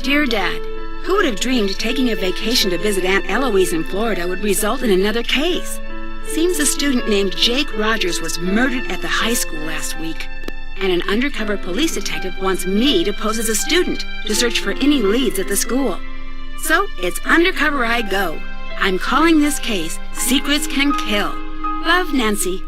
Dear Dad, who would have dreamed taking a vacation to visit Aunt Eloise in Florida would result in another case? Seems a student named Jake Rogers was murdered at the high school last week. And an undercover police detective wants me to pose as a student to search for any leads at the school. So it's undercover I go. I'm calling this case Secrets Can Kill. Love, Nancy.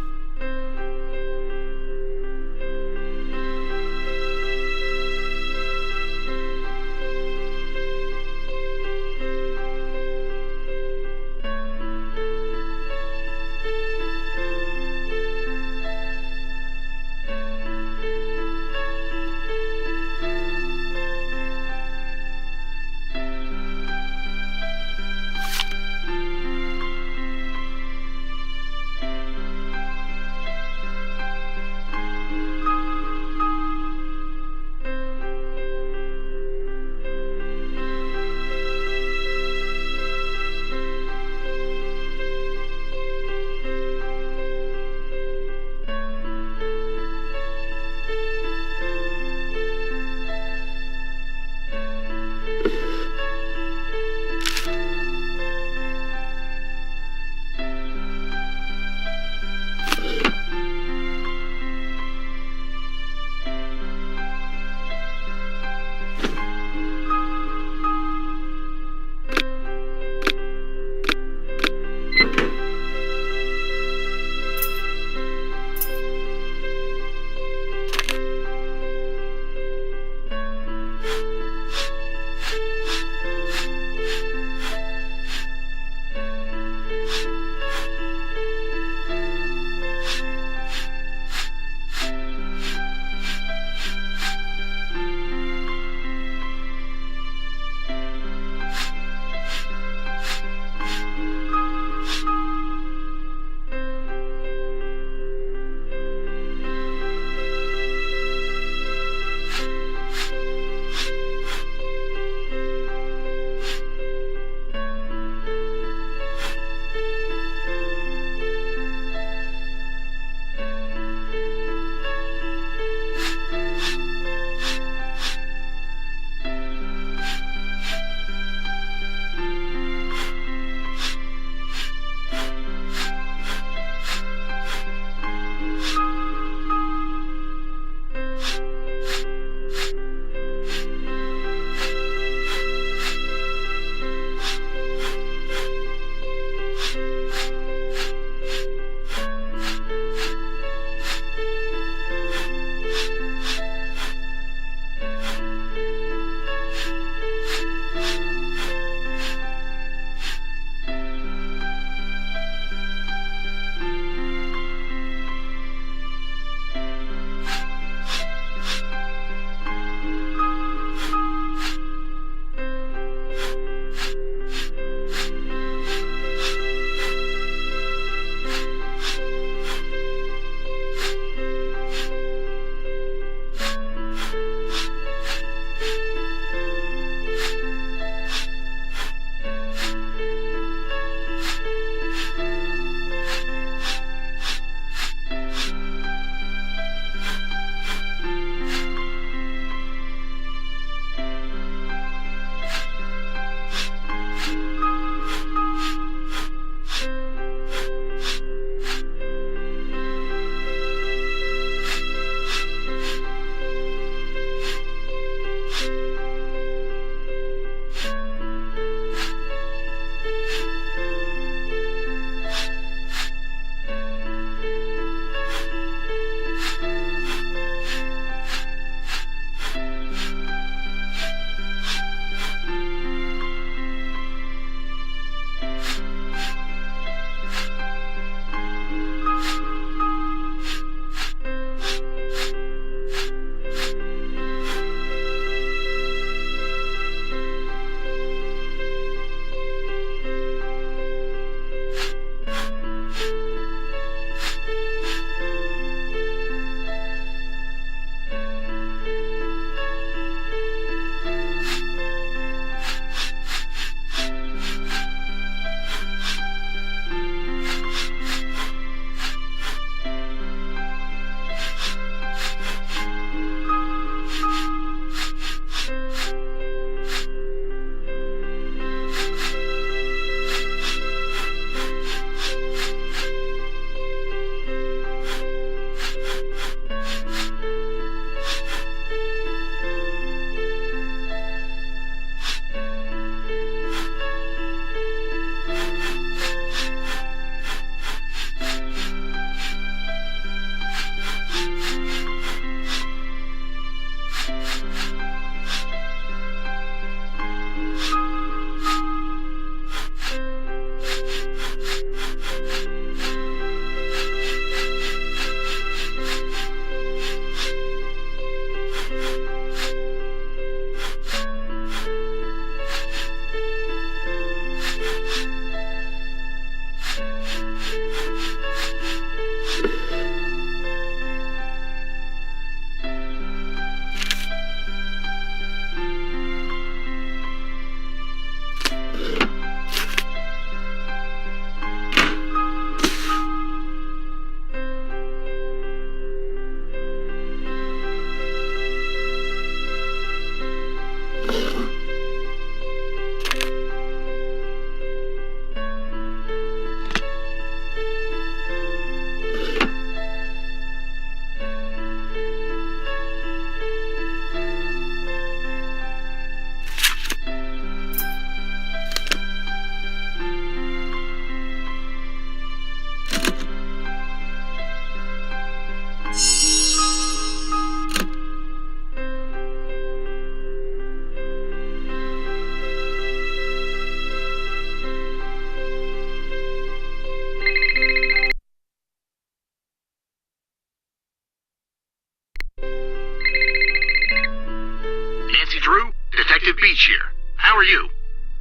Detective Beach here. How are you?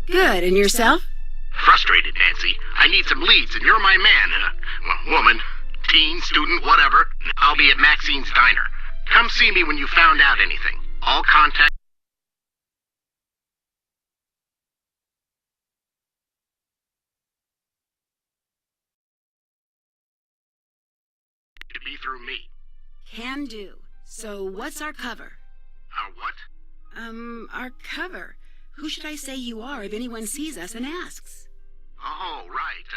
Good, and yourself? Frustrated, Nancy. I need some leads, and you're my man. Woman, teen, student, whatever. I'll be at Maxine's Diner. Come see me when you found out anything. All contact to be through me. Can do. So what's our cover? Our what? Our cover. Who should I say you are if anyone sees us and asks? Oh, right.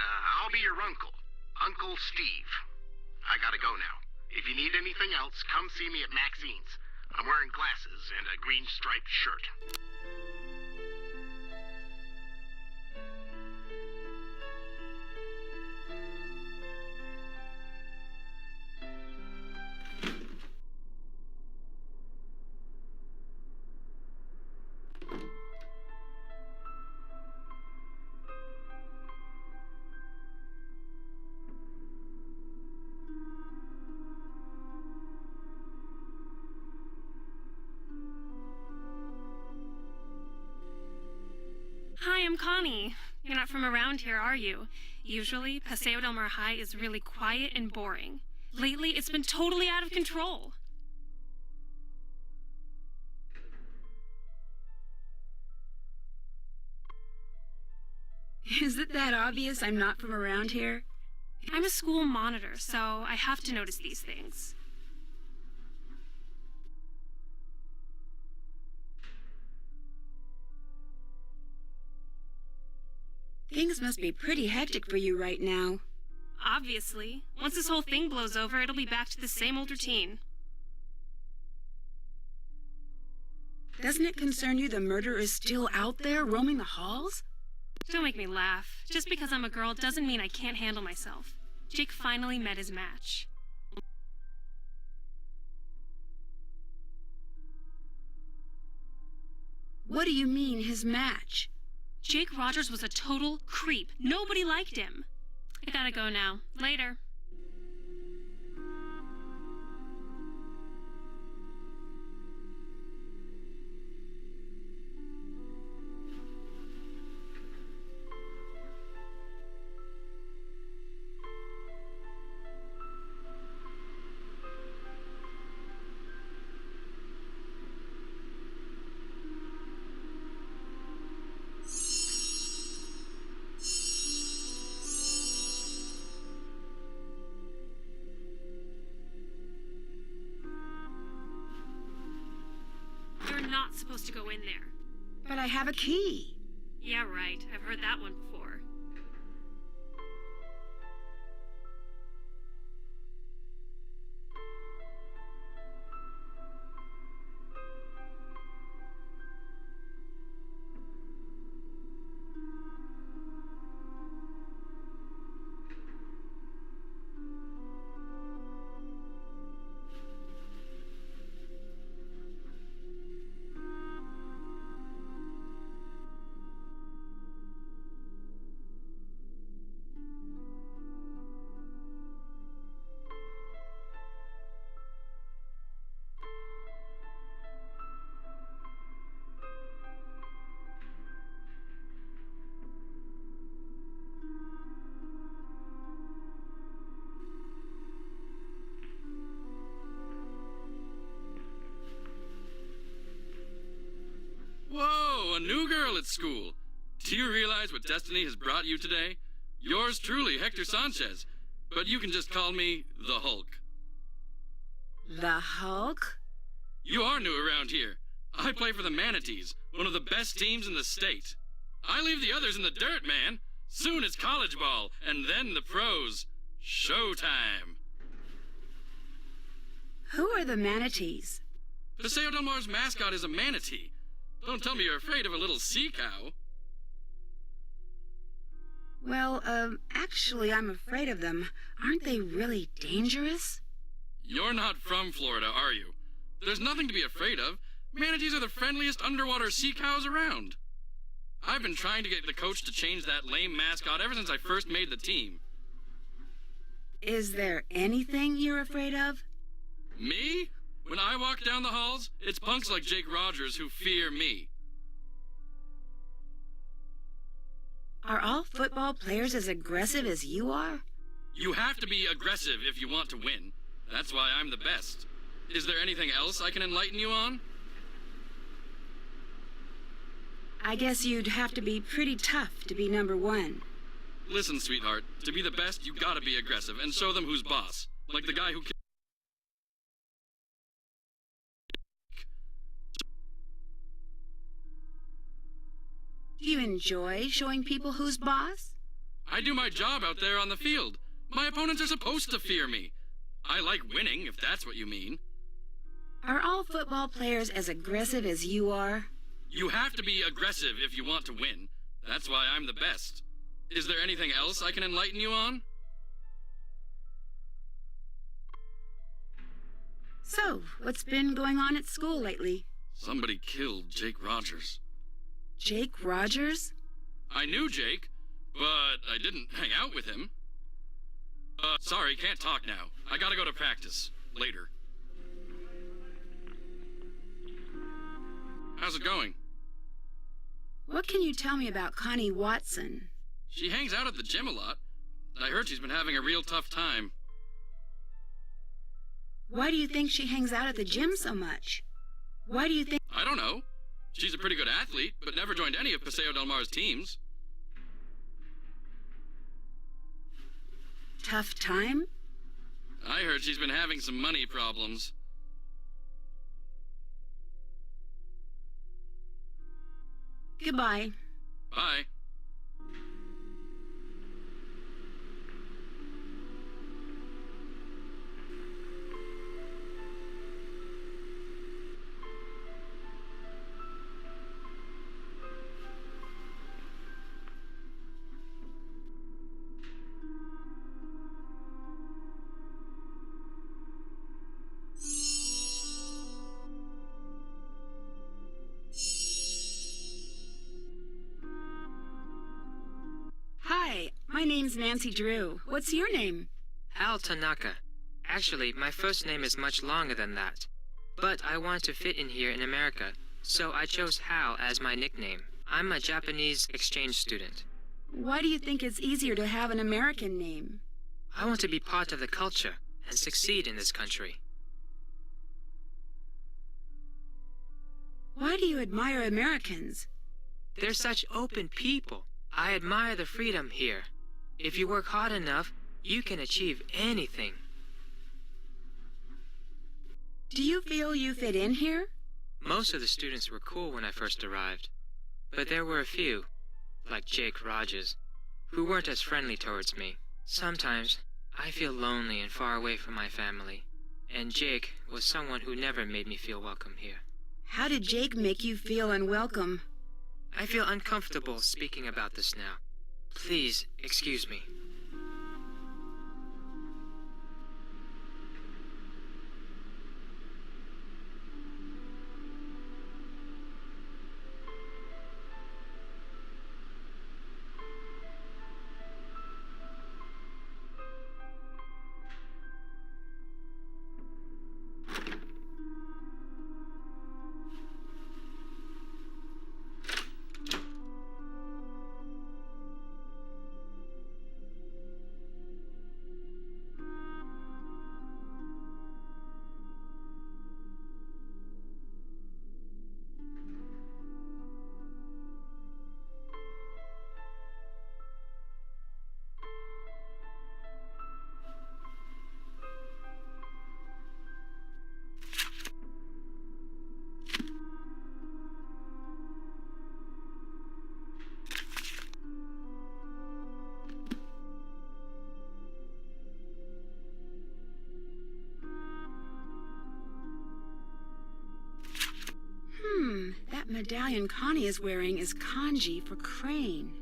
I'll be your uncle. Uncle Steve. I gotta go now. If you need anything else, come see me at Maxine's. I'm wearing glasses and a green striped shirt. Hi, I'm Connie. You're not from around here, are you? Usually, Paseo del Mar High is really quiet and boring. Lately, it's been totally out of control. Is it that obvious I'm not from around here? I'm a school monitor, so I have to notice these things. Things must be pretty hectic for you right now. Obviously. Once this whole thing blows over, it'll be back to the same old routine. Doesn't it concern you the murderer is still out there roaming the halls? Don't make me laugh. Just because I'm a girl doesn't mean I can't handle myself. Jake finally met his match. What do you mean, his match? Jake Rogers was a total creep. Nobody liked him. I gotta go now. Later. You're not supposed to go in there. But I have a key. Yeah, right. I've heard that one before. Whoa, a new girl at school. Do you realize what destiny has brought you today? Yours truly, Hector Sanchez. But you can just call me the Hulk. The Hulk? You are new around here. I play for the Manatees, one of the best teams in the state. I leave the others in the dirt, man. Soon it's college ball, and then the pros. Showtime. Who are the Manatees? Paseo del Mar's mascot is a manatee. Don't tell me you're afraid of a little sea cow. Well, actually, I'm afraid of them. Aren't they really dangerous? You're not from Florida, are you? There's nothing to be afraid of. Manatees are the friendliest underwater sea cows around. I've been trying to get the coach to change that lame mascot ever since I first made the team. Is there anything you're afraid of? Me? When I walk down the halls, it's punks like Jake Rogers who fear me. Are all football players as aggressive as you are? You have to be aggressive if you want to win. That's why I'm the best. Is there anything else I can enlighten you on? I guess you'd have to be pretty tough to be number one. Listen, sweetheart, to be the best, you gotta be aggressive and show them who's boss. Like the guy who... Do you enjoy showing people who's boss? I do my job out there on the field. My opponents are supposed to fear me. I like winning, if that's what you mean. Are all football players as aggressive as you are? You have to be aggressive if you want to win. That's why I'm the best. Is there anything else I can enlighten you on? So, what's been going on at school lately? Somebody killed Jake Rogers. Jake Rogers? I knew Jake, but I didn't hang out with him. Sorry, can't talk now. I gotta go to practice. Later. How's it going? What can you tell me about Connie Watson? She hangs out at the gym a lot. I heard she's been having a real tough time. Why do you think she hangs out at the gym so much? Why do you think... I don't know. She's a pretty good athlete, but never joined any of Paseo Del Mar's teams. Tough time? I heard she's been having some money problems. Goodbye. Bye. Hi, my name's Nancy Drew. What's your name? Al Tanaka. Actually, my first name is much longer than that. But I want to fit in here in America, so I chose Hal as my nickname. I'm a Japanese exchange student. Why do you think it's easier to have an American name? I want to be part of the culture and succeed in this country. Why do you admire Americans? They're such open people. I admire the freedom here. If you work hard enough, you can achieve anything. Do you feel you fit in here? Most of the students were cool when I first arrived, but there were a few, like Jake Rogers, who weren't as friendly towards me. Sometimes I feel lonely and far away from my family, and Jake was someone who never made me feel welcome here. How did Jake make you feel unwelcome? I feel uncomfortable speaking about this now. Please, excuse me. That medallion Connie is wearing is kanji for crane.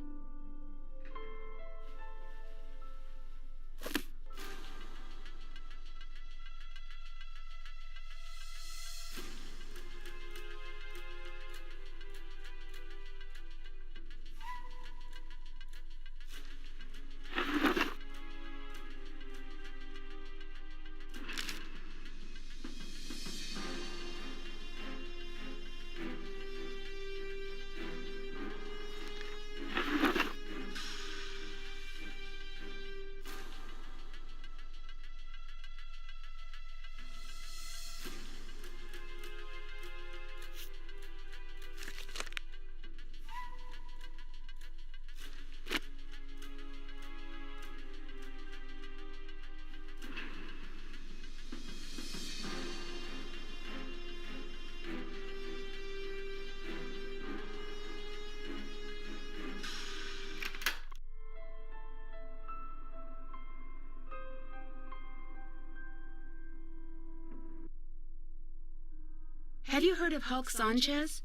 Have you heard of Hulk Sanchez?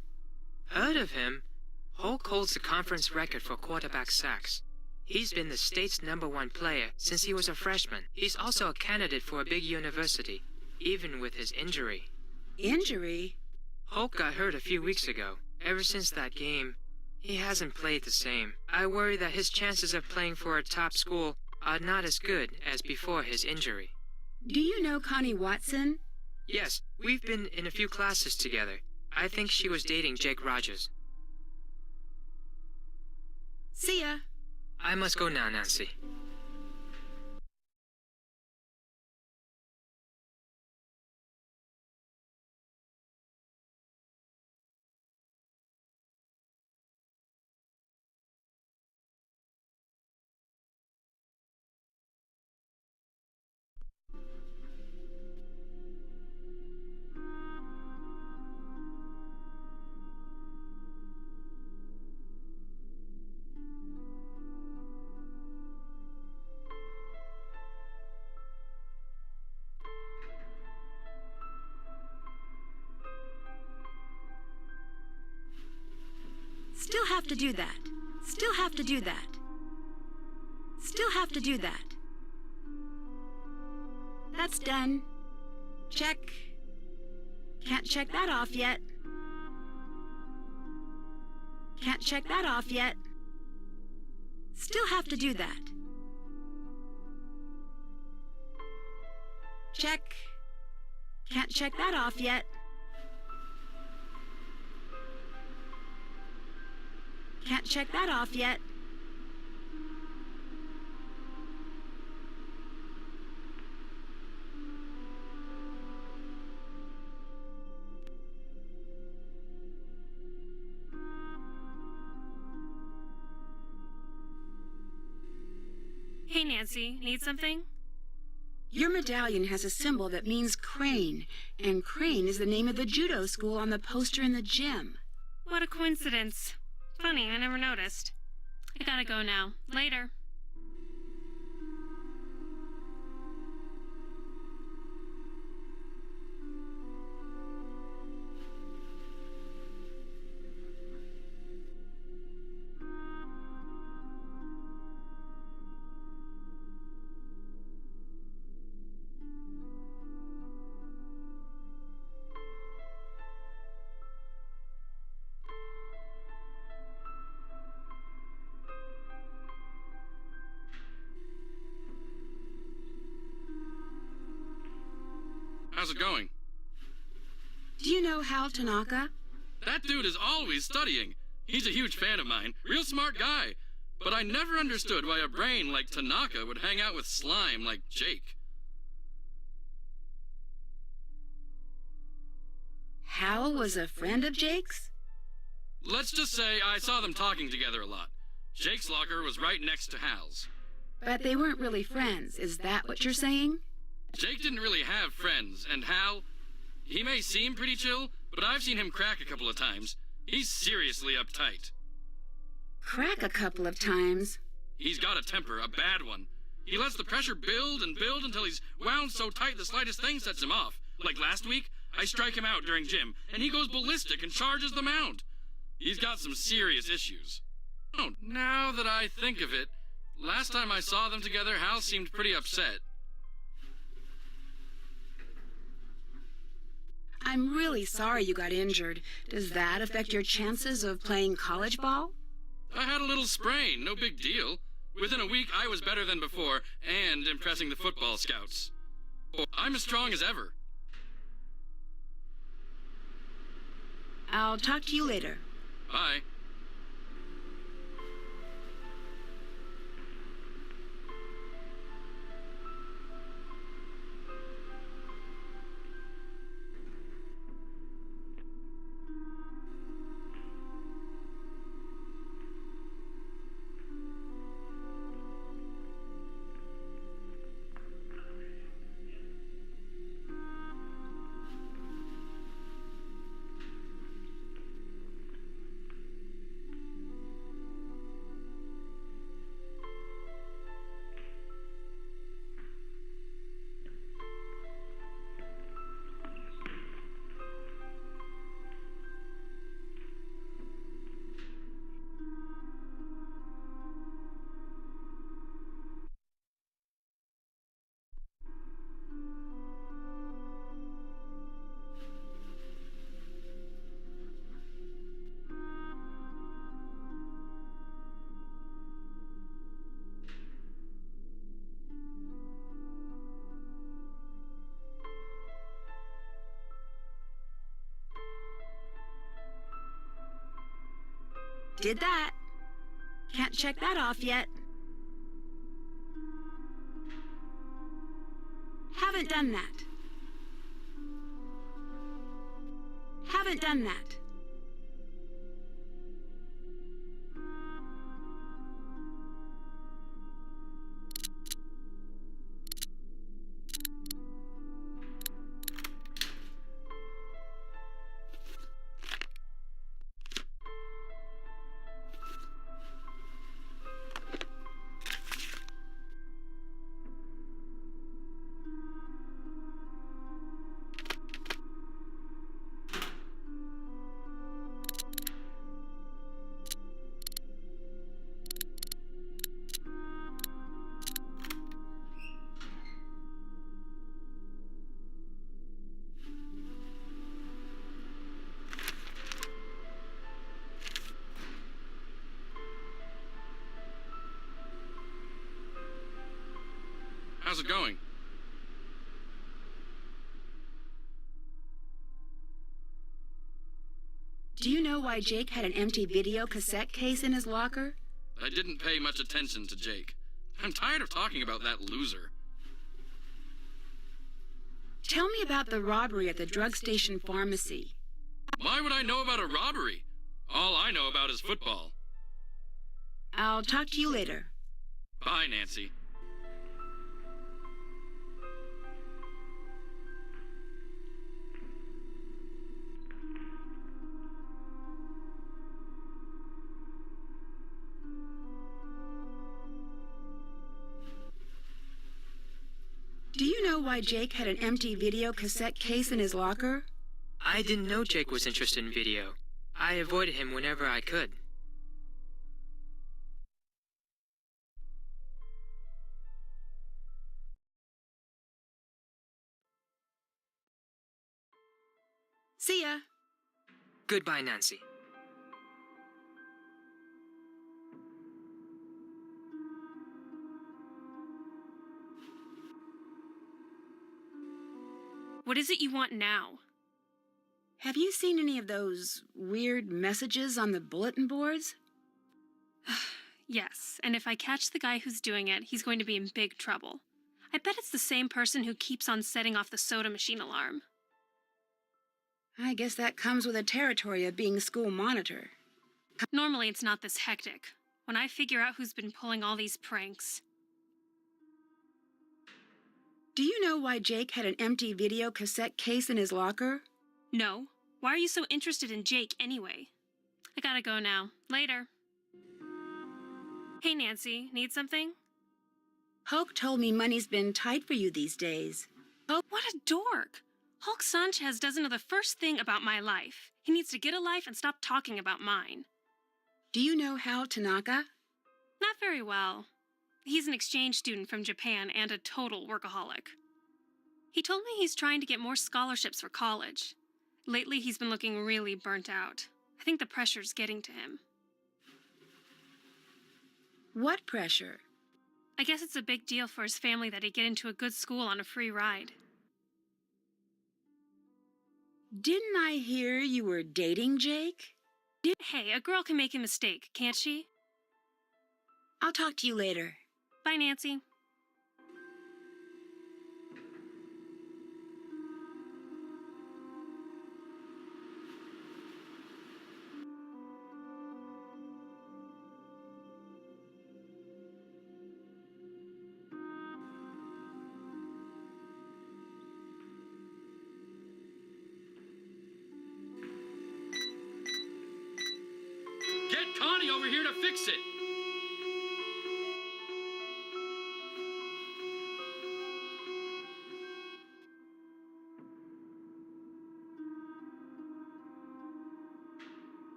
Heard of him? Hulk holds the conference record for quarterback sacks. He's been the state's #1 player since he was a freshman. He's also a candidate for a big university, even with his injury. Injury? Hulk got hurt a few weeks ago. Ever since that game, he hasn't played the same. I worry that his chances of playing for a top school are not as good as before his injury. Do you know Connie Watson? Yes, we've been in a few classes together. I think she was dating Jake Rogers. See ya. I must go now, Nancy. Still have to do that. Still have to do that. Still have to do that. That's done. Check. Can't check that off yet. Can't check that off yet. Still have to do that. Check. Can't check that off yet. Can't check that off yet. Hey, Nancy, need something? Your medallion has a symbol that means crane, and Crane is the name of the judo school on the poster in the gym. What a coincidence. Funny, I never noticed. I gotta go now. Later. How's it going? Do you know Hal Tanaka? That dude is always studying. He's a huge fan of mine. Real smart guy. But I never understood why a brain like Tanaka would hang out with slime like Jake. Hal was a friend of Jake's? Let's just say I saw them talking together a lot. Jake's locker was right next to Hal's. But they weren't really friends. Is that what you're saying? Jake didn't really have friends, and Hal, he may seem pretty chill, but I've seen him crack a couple of times. He's seriously uptight. Crack a couple of times? He's got a temper, a bad one. He lets the pressure build and build until he's wound so tight the slightest thing sets him off. Like last week, I strike him out during gym, and he goes ballistic and charges the mound. He's got some serious issues. Oh, now that I think of it, last time I saw them together, Hal seemed pretty upset. I'm really sorry you got injured. Does that affect your chances of playing college ball? I had a little sprain, no big deal. Within a week, I was better than before, and impressing the football scouts. I'm as strong as ever. I'll talk to you later. Bye. Did that. Can't check that off yet. Haven't done that. Haven't done that. How's it going? Do you know why Jake had an empty video cassette case in his locker? I didn't pay much attention to Jake. I'm tired of talking about that loser. Tell me about the robbery at the drug station pharmacy. Why would I know about a robbery? All I know about is football. I'll talk to you later. Bye, Nancy. Do you know why Jake had an empty video cassette case in his locker? I didn't know Jake was interested in video. I avoided him whenever I could. See ya. Goodbye, Nancy. What is it you want now? Have you seen any of those weird messages on the bulletin boards? Yes, and if I catch the guy who's doing it, he's going to be in big trouble. I bet it's the same person who keeps on setting off the soda machine alarm. I guess that comes with the territory of being school monitor. Normally it's not this hectic. When I figure out who's been pulling all these pranks. Do you know why Jake had an empty video cassette case in his locker? No. Why are you so interested in Jake anyway? I gotta go now. Later. Hey, Nancy, need something? Hulk told me money's been tight for you these days. Oh, what a dork! Hulk Sanchez doesn't know the first thing about my life. He needs to get a life and stop talking about mine. Do you know Hal Tanaka? Not very well. He's an exchange student from Japan and a total workaholic. He told me he's trying to get more scholarships for college. Lately, he's been looking really burnt out. I think the pressure's getting to him. What pressure? I guess it's a big deal for his family that he get into a good school on a free ride. Didn't I hear you were dating Jake? Hey, a girl can make a mistake, can't she? I'll talk to you later. Bye, Nancy. Get Connie over here to fix it!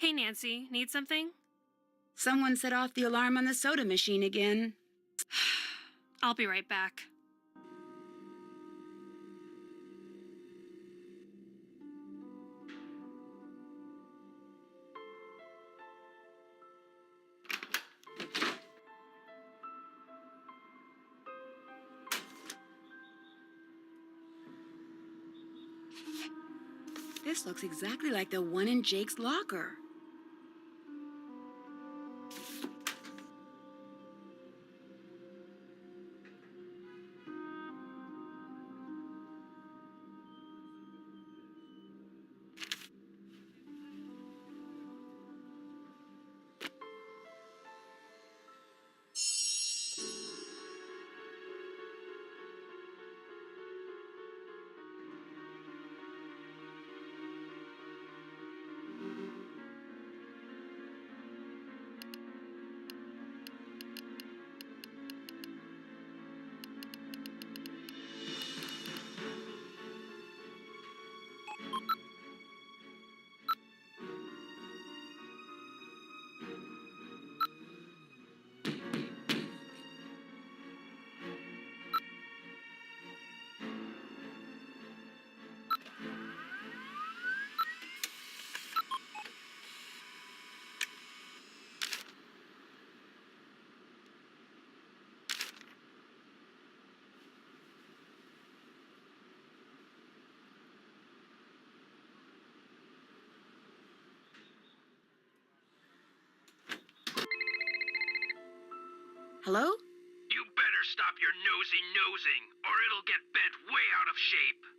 Hey, Nancy, need something? Someone set off the alarm on the soda machine again. I'll be right back. This looks exactly like the one in Jake's locker. Hello? You better stop your nosy nosing, or it'll get bent way out of shape.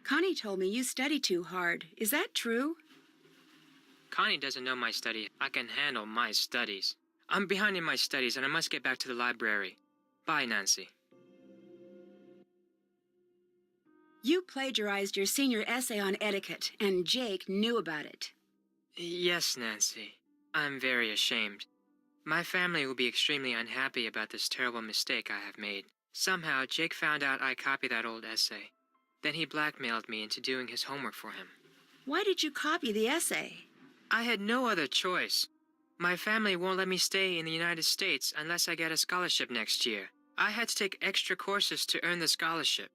Connie told me you study too hard. Is that true? Connie doesn't know my study. I can handle my studies. I'm behind in my studies and I must get back to the library. Bye, Nancy. You plagiarized your senior essay on etiquette, and Jake knew about it. Yes, Nancy. I'm very ashamed. My family will be extremely unhappy about this terrible mistake I have made. Somehow, Jake found out I copied that old essay. Then he blackmailed me into doing his homework for him. Why did you copy the essay? I had no other choice. My family won't let me stay in the United States unless I get a scholarship next year. I had to take extra courses to earn the scholarship.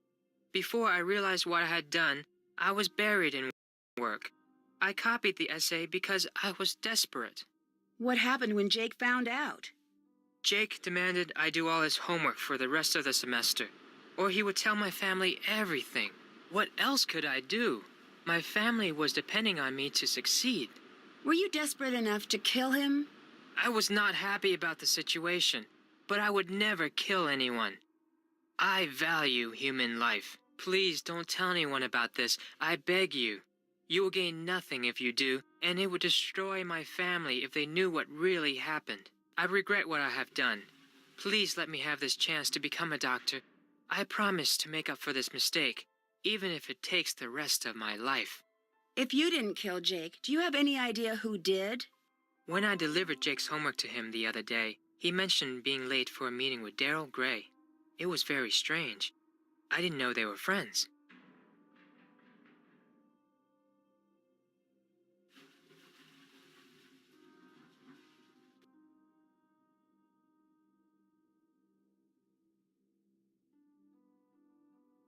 Before I realized what I had done, I was buried in work. I copied the essay because I was desperate. What happened when Jake found out? Jake demanded I do all his homework for the rest of the semester, or he would tell my family everything. What else could I do? My family was depending on me to succeed. Were you desperate enough to kill him? I was not happy about the situation, but I would never kill anyone. I value human life. Please don't tell anyone about this. I beg you. You will gain nothing if you do, and it would destroy my family if they knew what really happened. I regret what I have done. Please let me have this chance to become a doctor. I promise to make up for this mistake, even if it takes the rest of my life. If you didn't kill Jake, do you have any idea who did? When I delivered Jake's homework to him the other day, he mentioned being late for a meeting with Daryl Gray. It was very strange. I didn't know they were friends.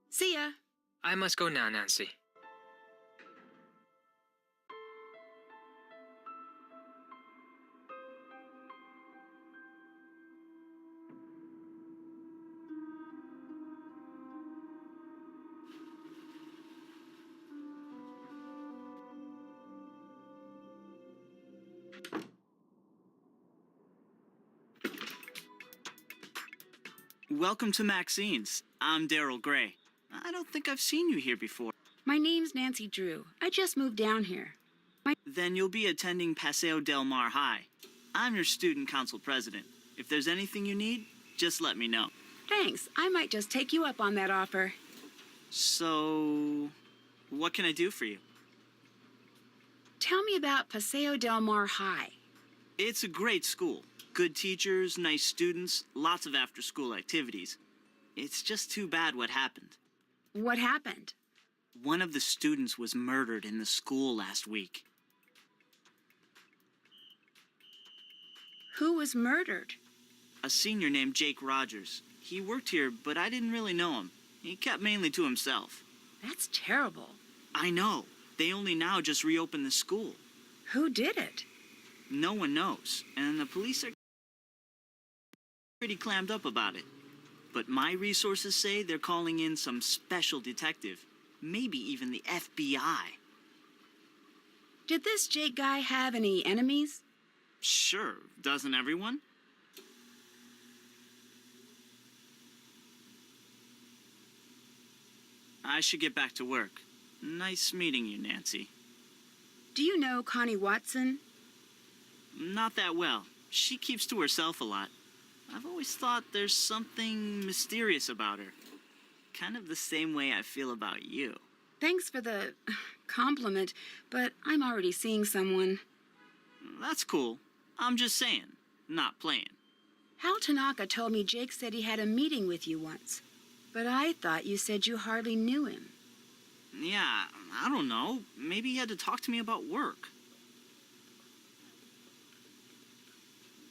See ya. I must go now, Nancy. Welcome to Maxine's. I'm Daryl Gray. I don't think I've seen you here before. My name's Nancy Drew. I just moved down here. Then you'll be attending Paseo Del Mar High. I'm your student council president. If there's anything you need, just let me know. Thanks. I might just take you up on that offer. So, what can I do for you? Tell me about Paseo Del Mar High. It's a great school. Good teachers, nice students, lots of after-school activities. It's just too bad what happened. What happened? One of the students was murdered in the school last week. Who was murdered? A senior named Jake Rogers. He worked here, but I didn't really know him. He kept mainly to himself. That's terrible. I know. They only now just reopened the school. Who did it? No one knows, and the police are pretty clammed up about it. But my resources say they're calling in some special detective, maybe even the FBI. Did this Jake guy have any enemies? Sure, doesn't everyone? I should get back to work. Nice meeting you, Nancy. Do you know Connie Watson? Not that well. She keeps to herself a lot. I've always thought there's something mysterious about her. Kind of the same way I feel about you. Thanks for the compliment, but I'm already seeing someone. That's cool. I'm just saying, not playing. Hal Tanaka told me Jake said he had a meeting with you once. But I thought you said you hardly knew him. Yeah, I don't know. Maybe he had to talk to me about work.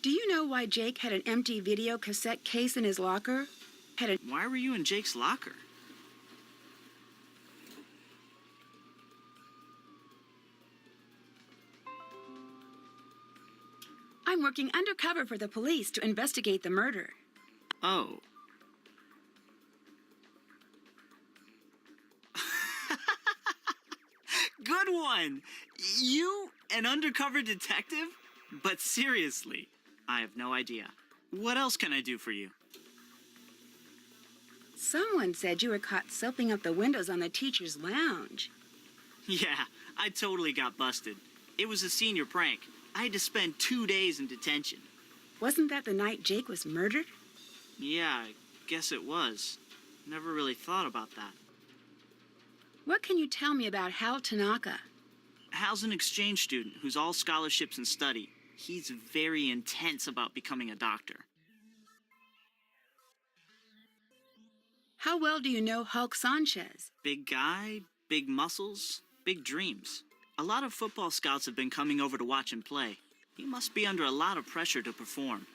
Do you know why Jake had an empty video cassette case in his locker? Why were you in Jake's locker? I'm working undercover for the police to investigate the murder. Oh. Good one! You, an undercover detective? But seriously, I have no idea. What else can I do for you? Someone said you were caught soaping up the windows on the teacher's lounge. Yeah, I totally got busted. It was a senior prank. I had to spend 2 days in detention. Wasn't that the night Jake was murdered? Yeah, I guess it was. Never really thought about that. What can you tell me about Hal Tanaka? Hal's an exchange student who's all scholarships and study. He's very intense about becoming a doctor. How well do you know Hulk Sanchez? Big guy, big muscles, big dreams. A lot of football scouts have been coming over to watch him play. He must be under a lot of pressure to perform.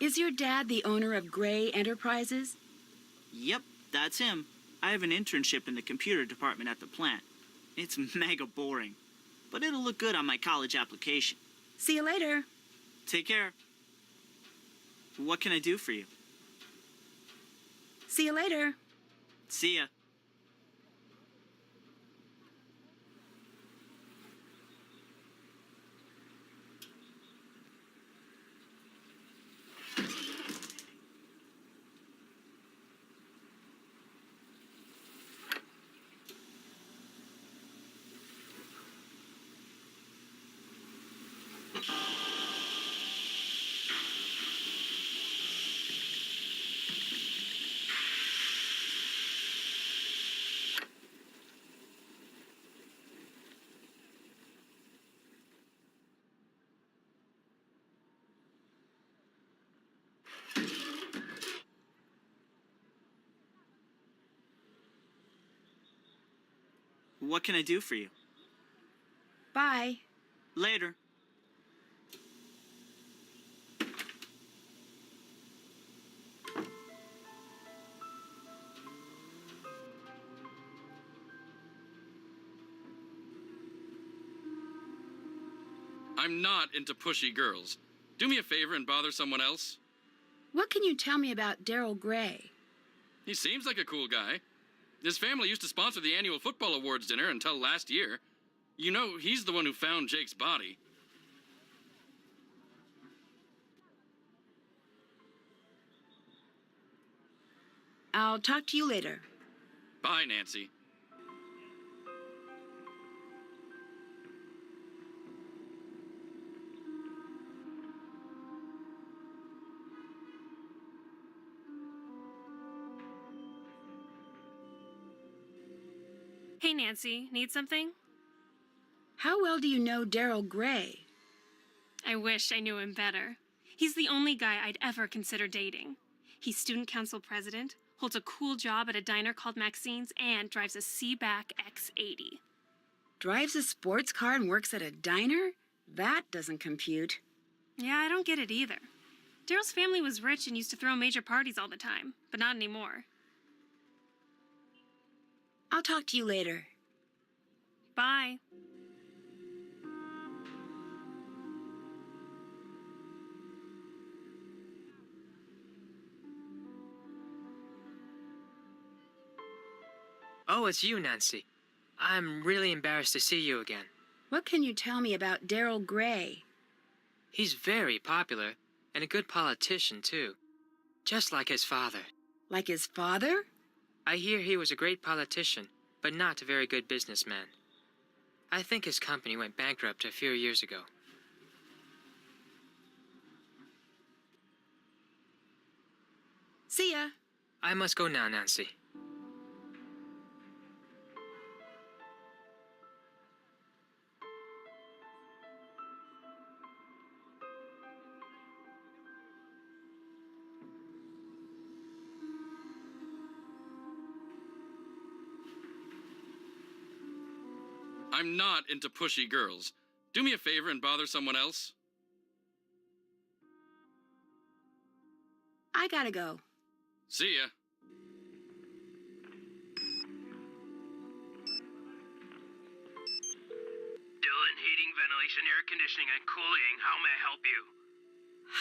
Is your dad the owner of Gray Enterprises? Yep, that's him. I have an internship in the computer department at the plant. It's mega boring, but it'll look good on my college application. See you later. Take care. What can I do for you? See you later. See ya. What can I do for you? Bye. Later. I'm not into pushy girls. Do me a favor and bother someone else. What can you tell me about Daryl Gray? He seems like a cool guy. His family used to sponsor the annual football awards dinner until last year. You know, he's the one who found Jake's body. I'll talk to you later. Bye, Nancy. Hey, Nancy, need something? How well do you know Daryl Gray? I wish I knew him better. He's the only guy I'd ever consider dating. He's student council president, holds a cool job at a diner called Maxine's, and drives a Seaback X80. Drives a sports car and works at a diner? That doesn't compute. Yeah, I don't get it either. Daryl's family was rich and used to throw major parties all the time, but not anymore. I'll talk to you later. Bye. Oh, it's you, Nancy. I'm really embarrassed to see you again. What can you tell me about Daryl Gray? He's very popular, and a good politician, too. Just like his father. Like his father? I hear he was a great politician, but not a very good businessman. I think his company went bankrupt a few years ago. See ya. I must go now, Nancy. I'm not into pushy girls. Do me a favor and bother someone else. I gotta go. See ya. Dylan, heating, ventilation, air conditioning, and cooling. How may I help you?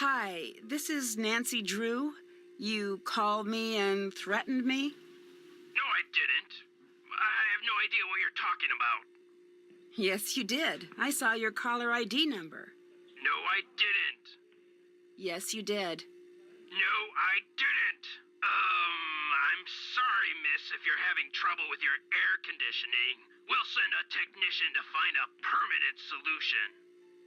Hi, this is Nancy Drew. You called me and threatened me? No, I didn't. I have no idea what you're talking about. Yes, you did. I saw your caller ID number. No, I didn't. Yes, you did. No, I didn't. I'm sorry, miss, if you're having trouble with your air conditioning. We'll send a technician to find a permanent solution.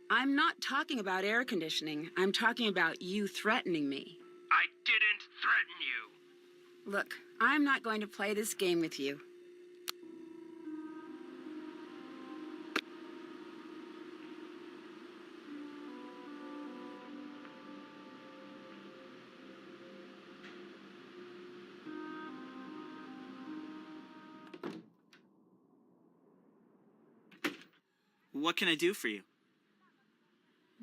I'm not talking about air conditioning. I'm talking about you threatening me. I didn't threaten you. Look, I'm not going to play this game with you. What can I do for you?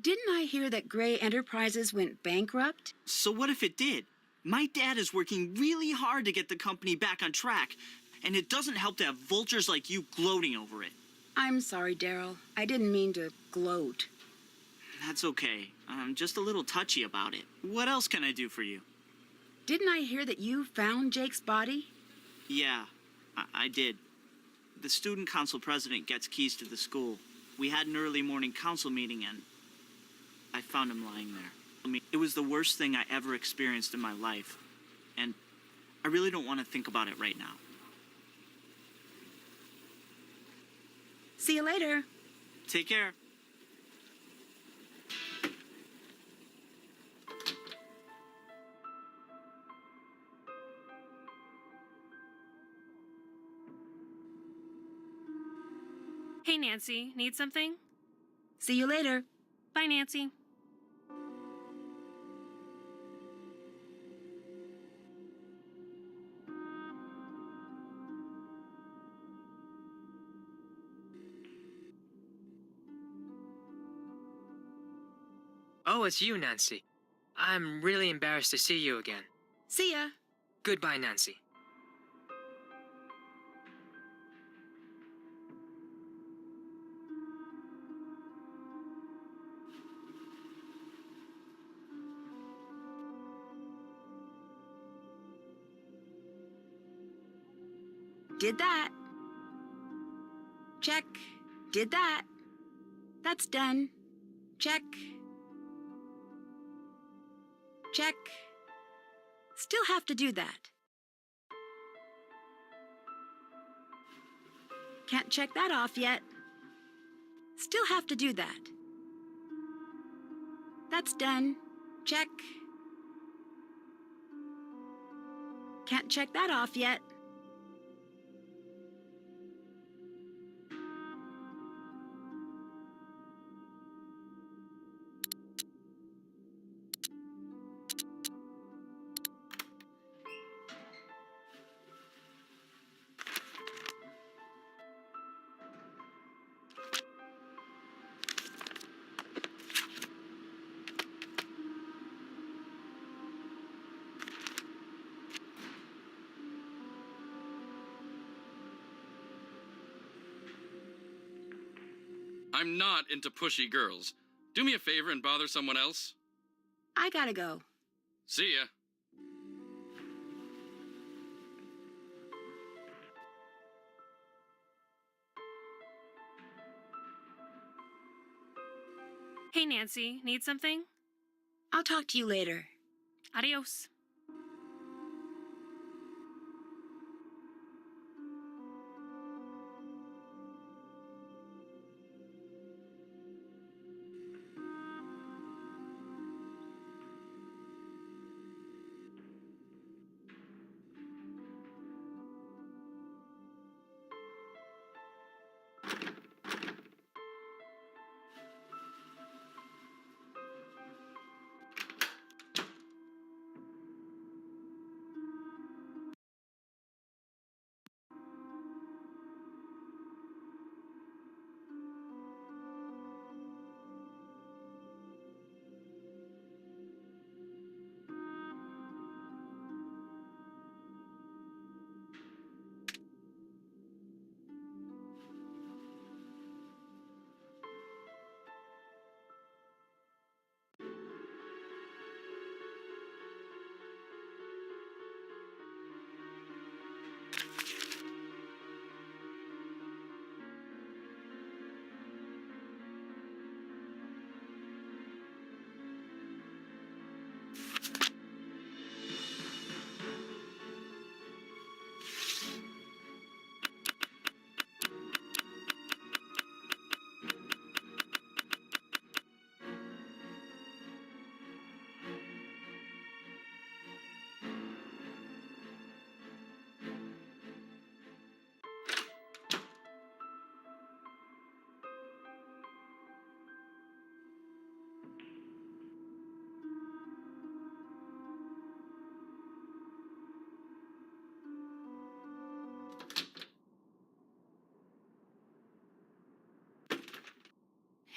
Didn't I hear that Gray Enterprises went bankrupt? So what if it did? My dad is working really hard to get the company back on track, and it doesn't help to have vultures like you gloating over it. I'm sorry, Daryl. I didn't mean to gloat. That's okay. I'm just a little touchy about it. What else can I do for you? Didn't I hear that you found Jake's body? Yeah, I did. The student council president gets keys to the school. We had an early morning council meeting and I found him lying there. It was the worst thing I ever experienced in my life. And I really don't want to think about it right now. See you later. Take care. Hey, Nancy, need something? See you later. Bye, Nancy. Oh, it's you, Nancy. I'm really embarrassed to see you again. See ya. Goodbye, Nancy. Did that. Check. Did that. That's done. Check. Check. Still have to do that. Can't check that off yet. Still have to do that. That's done. Check. Can't check that off yet. I'm not into pushy girls. Do me a favor and bother someone else. I gotta go. See ya. Hey, Nancy, need something? I'll talk to you later. Adios.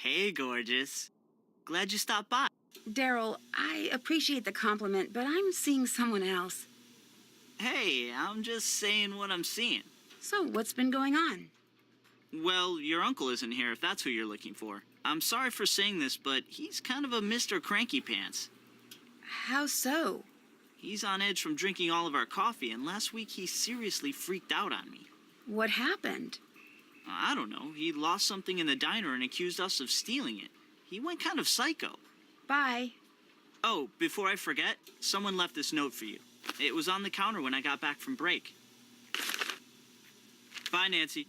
Hey, gorgeous. Glad you stopped by. Daryl, I appreciate the compliment, but I'm seeing someone else. Hey, I'm just saying what I'm seeing. So, what's been going on? Well, your uncle isn't here if that's who you're looking for. I'm sorry for saying this, but he's kind of a Mr. Cranky Pants. How so? He's on edge from drinking all of our coffee, and last week he seriously freaked out on me. What happened? I don't know. He lost something in the diner and accused us of stealing it. He went kind of psycho. Bye. Oh, before I forget, someone left this note for you. It was on the counter when I got back from break. Bye, Nancy.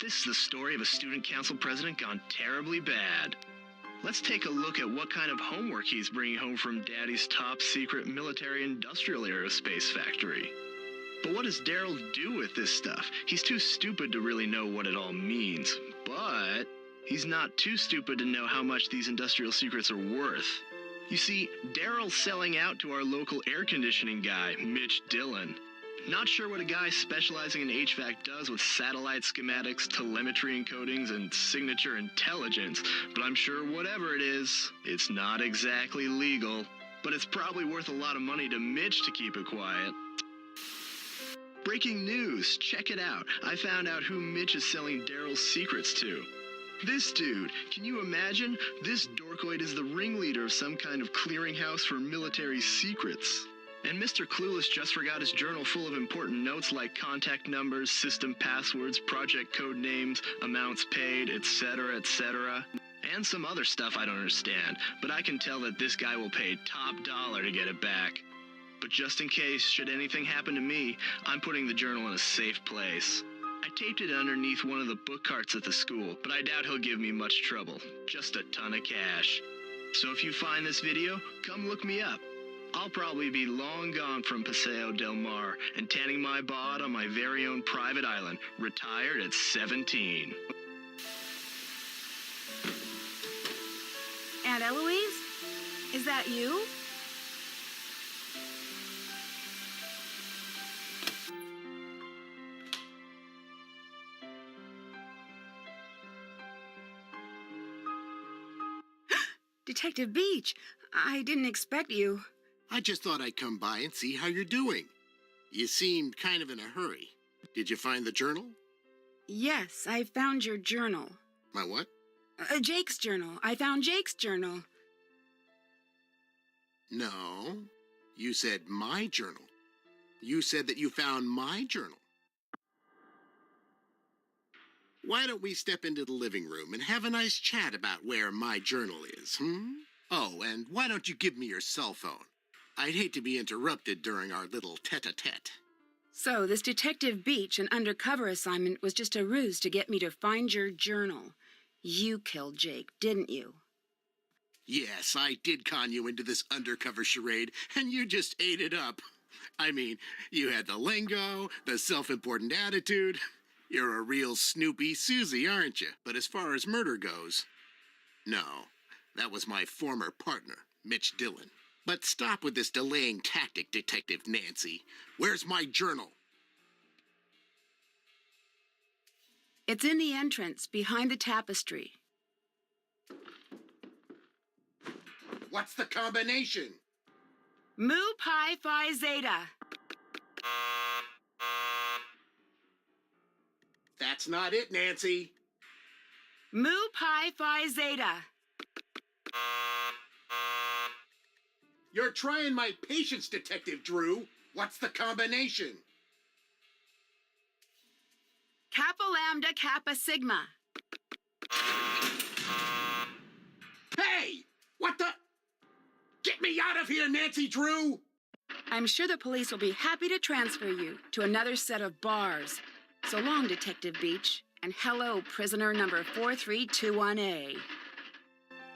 This is the story of a student council president gone terribly bad. Let's take a look at what kind of homework he's bringing home from Daddy's top secret military industrial aerospace factory. But what does Daryl do with this stuff? He's too stupid to really know what it all means. But he's not too stupid to know how much these industrial secrets are worth. You see, Daryl's selling out to our local air conditioning guy, Mitch Dillon. Not sure what a guy specializing in HVAC does with satellite schematics, telemetry encodings, and signature intelligence, but I'm sure whatever it is, it's not exactly legal. But it's probably worth a lot of money to Mitch to keep it quiet. Breaking news, check it out. I found out who Mitch is selling Daryl's secrets to. This dude, can you imagine? This dorkoid is the ringleader of some kind of clearinghouse for military secrets. And Mr. Clueless just forgot his journal full of important notes like contact numbers, system passwords, project code names, amounts paid, etc., etc. And some other stuff I don't understand, but I can tell that this guy will pay top dollar to get it back. But just in case, should anything happen to me, I'm putting the journal in a safe place. I taped it underneath one of the book carts at the school, but I doubt he'll give me much trouble. Just a ton of cash. So if you find this video, come look me up. I'll probably be long gone from Paseo del Mar and tanning my bod on my very own private island, retired at 17. Aunt Eloise? Is that you? Detective Beach, I didn't expect you. I just thought I'd come by and see how you're doing. You seemed kind of in a hurry. Did you find the journal? Yes, I found your journal. My what? Jake's journal. I found Jake's journal. No. You said my journal. You said that you found my journal. Why don't we step into the living room and have a nice chat about where my journal is, Oh, and why don't you give me your cell phone? I'd hate to be interrupted during our little tete-a-tete. So, this Detective Beach, an undercover assignment, was just a ruse to get me to find your journal. You killed Jake, didn't you? Yes, I did con you into this undercover charade, and you just ate it up. I mean, you had the lingo, the self-important attitude. You're a real Snoopy Susie, aren't you? But as far as murder goes, no. That was my former partner, Mitch Dillon. But stop with this delaying tactic, Detective Nancy. Where's my journal? It's in the entrance, behind the tapestry. What's the combination? Mu Pi Phi Zeta. That's not it, Nancy. Mu Pi Phi Zeta. You're trying my patience, Detective Drew. What's the combination? Kappa Lambda Kappa Sigma. Hey! What the? Get me out of here, Nancy Drew! I'm sure the police will be happy to transfer you to another set of bars. So long, Detective Beach, and hello, prisoner number 4321A.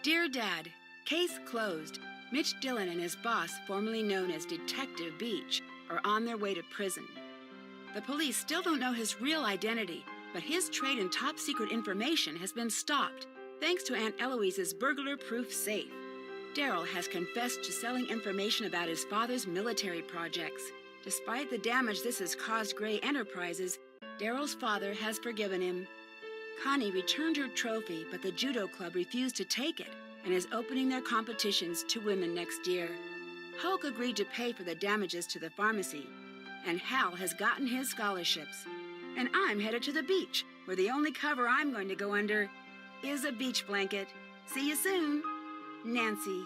Dear Dad, case closed. Mitch Dillon and his boss, formerly known as Detective Beach, are on their way to prison. The police still don't know his real identity, but his trade in top-secret information has been stopped, thanks to Aunt Eloise's burglar-proof safe. Daryl has confessed to selling information about his father's military projects. Despite the damage this has caused Gray Enterprises, Daryl's father has forgiven him. Connie returned her trophy, but the judo club refused to take it and is opening their competitions to women next year. Hulk agreed to pay for the damages to the pharmacy, and Hal has gotten his scholarships. And I'm headed to the beach, where the only cover I'm going to go under is a beach blanket. See you soon, Nancy.